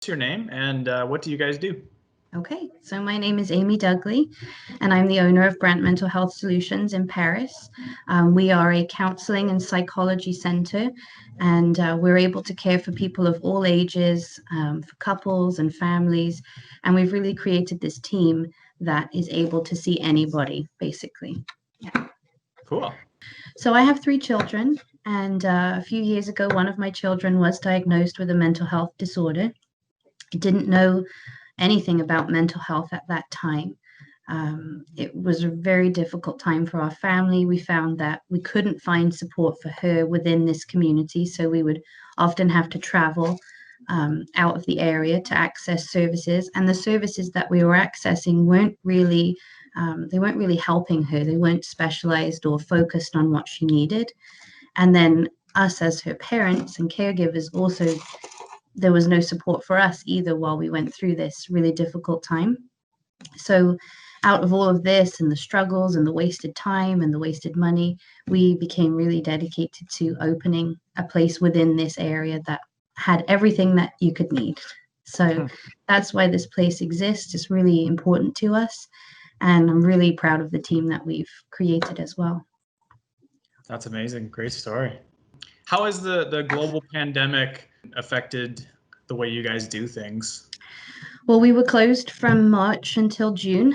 What's your name and what do you guys do? Okay, so my name is Amy Dudley, and I'm the owner of Brant Mental Health Solutions in Paris. We are a counseling and psychology center, and we're able to care for people of all ages, for couples and families. And we've really created this team that is able to see anybody, basically. Cool. So I have three children, and a few years ago, one of my children was diagnosed with a mental health disorder. I didn't know anything about mental health at that time. It was a very difficult time for our family. We found that we couldn't find support for her within this community, so we would often have to travel out of the area to access services. And the services that we were accessing weren't really helping her. They weren't specialized or focused on what she needed. And then us as her parents and caregivers also, there was no support for us either while we went through this really difficult time. So out of all of this and the struggles and the wasted time and the wasted money, we became really dedicated to opening a place within this area that had everything that you could need. So that's why this place exists. It's really important to us. And I'm really proud of the team that we've created as well. That's amazing. Great story. How has the global pandemic affected the way you guys do things? Well, we were closed from March until June.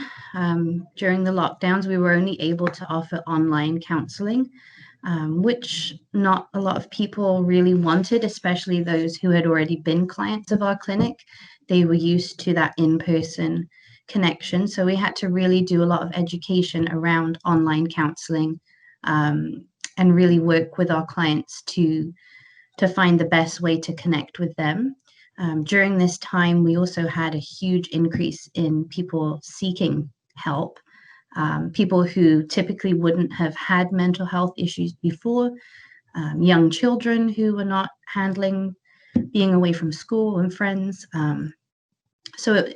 During the lockdowns, we were only able to offer online counseling, which not a lot of people really wanted, especially those who had already been clients of our clinic. They were used to that in-person connection. So we had to really do a lot of education around online counseling, and really work with our clients to find the best way to connect with them. During this time, we also had a huge increase in people seeking help, people who typically wouldn't have had mental health issues before, young children who were not handling being away from school and friends.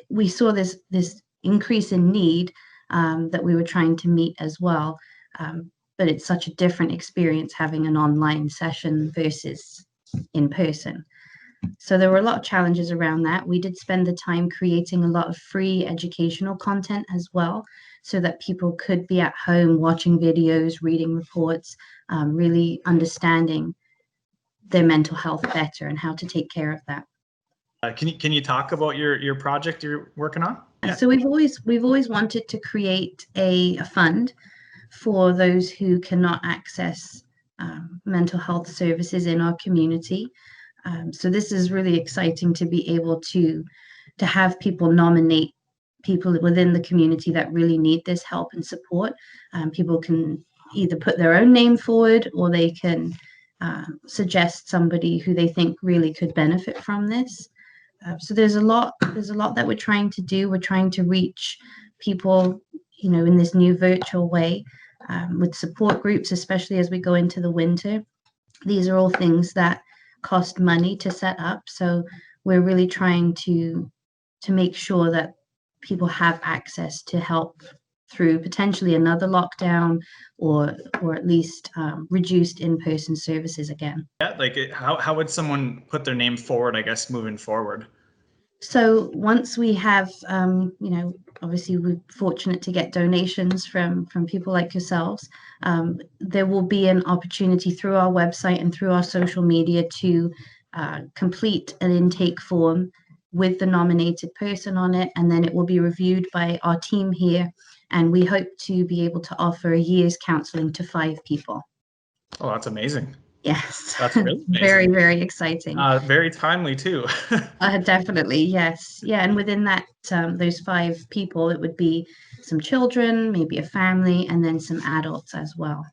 We saw this increase in need that we were trying to meet as well. But it's such a different experience having an online session versus in person. So there were a lot of challenges around that. We did spend the time creating a lot of free educational content as well, so that people could be at home watching videos, reading reports, really understanding their mental health better and how to take care of that. Can you talk about your project you're working on? Yeah. So we've always wanted to create a fund for those who cannot access mental health services in our community. So this is really exciting to be able to have people nominate people within the community that really need this help and support. People can either put their own name forward, or they can suggest somebody who they think really could benefit from this. So there's a lot that we're trying to do. We're trying to reach people, in this new virtual way, with support groups, especially as we go into the winter. These are all things that cost money to set up. So we're really trying to make sure that people have access to help through potentially another lockdown, or at least reduced in-person services again. Yeah, how would someone put their name forward, I guess, moving forward? So once we have, obviously we're fortunate to get donations from people like yourselves. There will be an opportunity through our website and through our social media to complete an intake form with the nominated person on it, and then it will be reviewed by our team here, and we hope to be able to offer a year's counseling to 5 people. Oh, that's amazing. Yes. That's really amazing. Very, very exciting. Very timely too. Definitely, yes. Yeah, and within that, those 5 people, it would be some children, maybe a family, and then some adults as well.